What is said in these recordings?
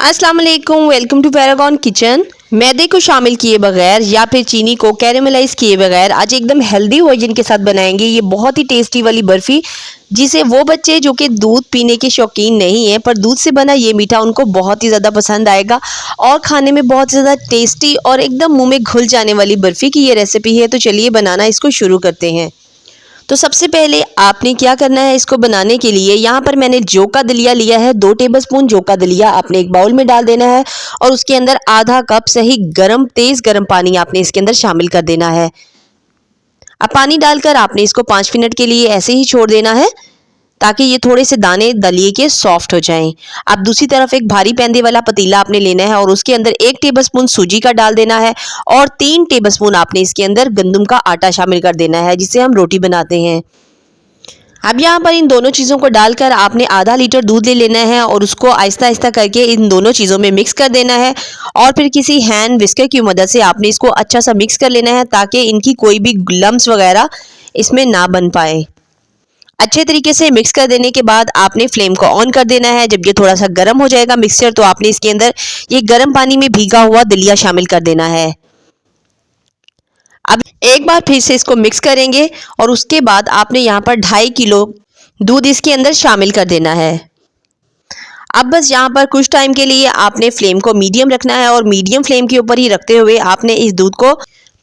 अस्सलाम वालेकुम, welcome to Paragon kitchen. मैदे को शामिल किए बगैर या फिर चीनी को कैरेमलाइज किए बगैर आज एकदम हेल्दी वर्जन के साथ बनाएंगे ये बहुत ही टेस्टी वाली बर्फ़ी, जिसे वो बच्चे जो कि दूध पीने के शौकीन नहीं है पर दूध से बना ये मीठा उनको बहुत ही ज़्यादा पसंद आएगा और खाने में बहुत ज़्यादा टेस्टी और एकदम मुंह में घुल जाने वाली बर्फ़ी की ये रेसिपी है। तो चलिए बनाना इसको शुरू करते हैं। तो सबसे पहले आपने क्या करना है, इसको बनाने के लिए यहाँ पर मैंने जौ का दलिया लिया है। 2 टेबलस्पून जौ का दलिया आपने एक बाउल में डाल देना है और उसके अंदर आधा कप सही तेज़ गरम पानी आपने इसके अंदर शामिल कर देना है। अब पानी डालकर आपने इसको 5 मिनट के लिए ऐसे ही छोड़ देना है ताकि ये थोड़े से दाने दलिए के सॉफ्ट हो जाएं। अब दूसरी तरफ एक भारी पैंदे वाला पतीला आपने लेना है और उसके अंदर 1 टेबलस्पून सूजी का डाल देना है और 3 टेबलस्पून आपने इसके अंदर गंदम का आटा शामिल कर देना है जिससे हम रोटी बनाते हैं। अब यहाँ पर इन दोनों चीज़ों को डालकर आपने आधा लीटर दूध ले लेना है और उसको आहिस्ता आहिस्ता करके इन दोनों चीज़ों में मिक्स कर देना है और फिर किसी हैंड विस्कर की मदद से आपने इसको अच्छा सा मिक्स कर लेना है ताकि इनकी कोई भी लम्स वगैरह इसमें ना बन पाए। अच्छे तरीके से मिक्स कर देने के बाद आपने फ्लेम को ऑन कर देना है। जब ये थोड़ा सा गर्म हो जाएगा मिक्सचर तो आपने इसके अंदर ये गर्म पानी में भीगा हुआ दलिया शामिल कर देना है। अब एक बार फिर से इसको मिक्स करेंगे और उसके बाद आपने यहाँ पर 2.5 किलो दूध इसके अंदर शामिल कर देना है। अब बस यहाँ पर कुछ टाइम के लिए आपने फ्लेम को मीडियम रखना है और मीडियम फ्लेम के ऊपर ही रखते हुए आपने इस दूध को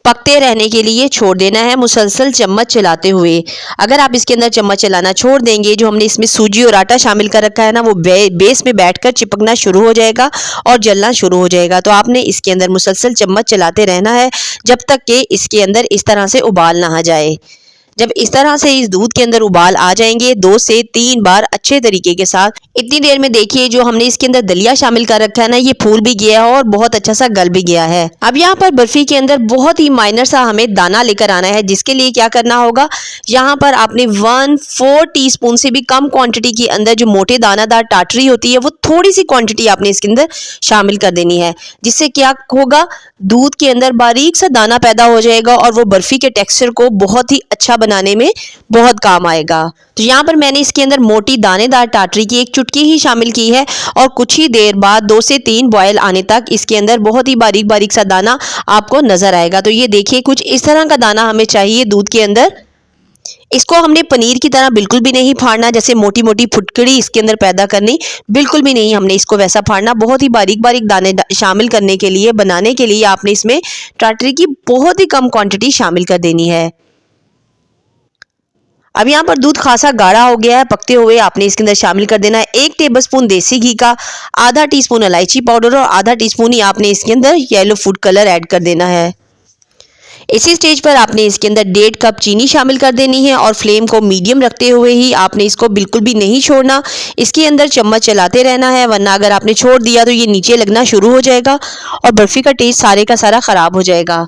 पकते रहने के लिए छोड़ देना है, मुसलसल चम्मच चलाते हुए। अगर आप इसके अंदर चम्मच चलाना छोड़ देंगे, जो हमने इसमें सूजी और आटा शामिल कर रखा है ना, वो बेस में बैठकर चिपकना शुरू हो जाएगा और जलना शुरू हो जाएगा। तो आपने इसके अंदर मुसलसल चम्मच चलाते रहना है जब तक कि इसके अंदर इस तरह से उबाल ना आ जाए। जब इस तरह से इस दूध के अंदर उबाल आ जाएंगे 2 से 3 बार अच्छे तरीके के साथ, इतनी देर में देखिए जो हमने इसके अंदर दलिया शामिल कर रखा है ना, ये फूल भी गया है और बहुत अच्छा सा गल भी गया है। अब यहाँ पर बर्फी के अंदर बहुत ही माइनर सा हमें दाना लेकर आना है, जिसके लिए क्या करना होगा, यहाँ पर आपने 1/4 टीस्पून से भी कम क्वांटिटी के अंदर जो मोटे दानादार टाटरी होती है वो थोड़ी सी क्वांटिटी आपने इसके अंदर शामिल कर देनी है। जिससे क्या होगा, दूध के अंदर बारीक सा दाना पैदा हो जाएगा और वो बर्फी के टेक्सचर को बहुत ही अच्छा बनाने में बहुत काम आएगा। तो यहाँ पर मैंने इसके अंदर मोटी दानेदार टाटरी की 1 चुटकी ही शामिल की है और कुछ ही देर बाद 2 से 3 बॉयल आने तक इसके अंदर बहुत ही बारीक बारीक सा दाना आपको नजर आएगा। तो ये देखिए कुछ इस तरह का दाना हमें चाहिए दूध के अंदर। इसको हमने पनीर की तरह बिल्कुल भी नहीं फाड़ना, जैसे मोटी मोटी फुटकड़ी इसके अंदर पैदा करनी, बिल्कुल भी नहीं हमने इसको वैसा फाड़ना। बहुत ही बारीक बारीक दाने शामिल करने के लिए, बनाने के लिए आपने इसमें टाटरी की बहुत ही कम क्वांटिटी शामिल कर देनी है। अब यहाँ पर दूध खासा गाढ़ा हो गया है, पकते हुए आपने इसके अंदर शामिल कर देना है 1 टेबलस्पून देसी घी का, आधा टीस्पून इलायची पाउडर और आधा टीस्पून ही आपने इसके अंदर येलो फूड कलर ऐड कर देना है। इसी स्टेज पर आपने इसके अंदर 1.5 कप चीनी शामिल कर देनी है और फ्लेम को मीडियम रखते हुए ही आपने इसको बिल्कुल भी नहीं छोड़ना, इसके अंदर चम्मच चलाते रहना है, वरना अगर आपने छोड़ दिया तो ये नीचे लगना शुरू हो जाएगा और बर्फी का टेस्ट सारे का सारा खराब हो जाएगा।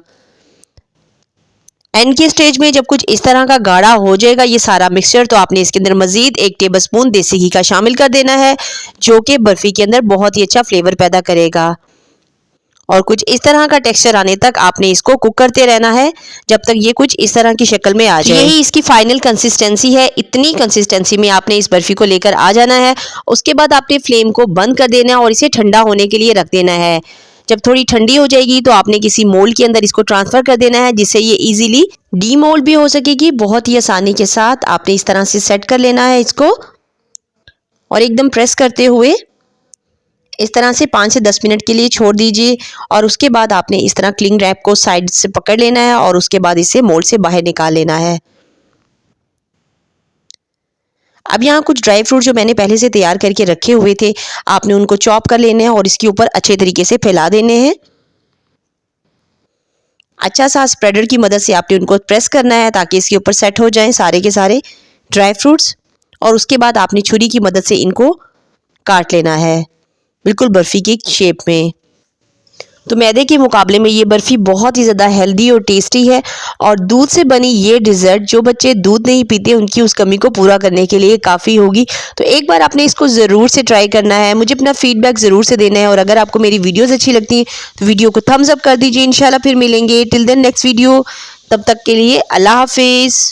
एंड के स्टेज में जब कुछ इस तरह का गाढ़ा हो जाएगा ये सारा मिक्सचर, तो आपने इसके अंदर मजीद 1 टेबलस्पून देसी घी का शामिल कर देना है, जो कि बर्फी के अंदर बहुत ही अच्छा फ्लेवर पैदा करेगा। और कुछ इस तरह का टेक्सचर आने तक आपने इसको कुक करते रहना है जब तक ये कुछ इस तरह की शक्ल में आ जाए। यही इसकी फाइनल कंसिस्टेंसी है, इतनी कंसिस्टेंसी में आपने इस बर्फी को लेकर आ जाना है। उसके बाद आपने फ्लेम को बंद कर देना है और इसे ठंडा होने के लिए रख देना है। जब थोड़ी ठंडी हो जाएगी तो आपने किसी मोल्ड के अंदर इसको ट्रांसफर कर देना है, जिससे ये इजीली डीमोल्ड भी हो सकेगी। बहुत ही आसानी के साथ आपने इस तरह से सेट कर लेना है इसको और एकदम प्रेस करते हुए इस तरह से 5 से 10 मिनट के लिए छोड़ दीजिए और उसके बाद आपने इस तरह क्लिंग रैप को साइड से पकड़ लेना है और उसके बाद इसे मोल्ड से बाहर निकाल लेना है। अब यहाँ कुछ ड्राई फ्रूट जो मैंने पहले से तैयार करके रखे हुए थे, आपने उनको चॉप कर लेने हैं और इसके ऊपर अच्छे तरीके से फैला देने हैं। अच्छा सा स्प्रेडर की मदद से आपने उनको प्रेस करना है ताकि इसके ऊपर सेट हो जाएं सारे के सारे ड्राई फ्रूट्स और उसके बाद आपने छुरी की मदद से इनको काट लेना है बिल्कुल बर्फी की शेप में। तो मैदे के मुकाबले में ये बर्फ़ी बहुत ही ज़्यादा हेल्दी और टेस्टी है और दूध से बनी ये डिज़र्ट जो बच्चे दूध नहीं पीते उनकी उस कमी को पूरा करने के लिए काफ़ी होगी। तो एक बार आपने इसको ज़रूर से ट्राई करना है, मुझे अपना फीडबैक ज़रूर से देना है और अगर आपको मेरी वीडियोज़ अच्छी लगती हैं तो वीडियो को थम्स अप कर दीजिए। इंशाल्लाह फिर मिलेंगे टिल देन नेक्स्ट वीडियो, तब तक के लिए अल्लाह हाफिज़।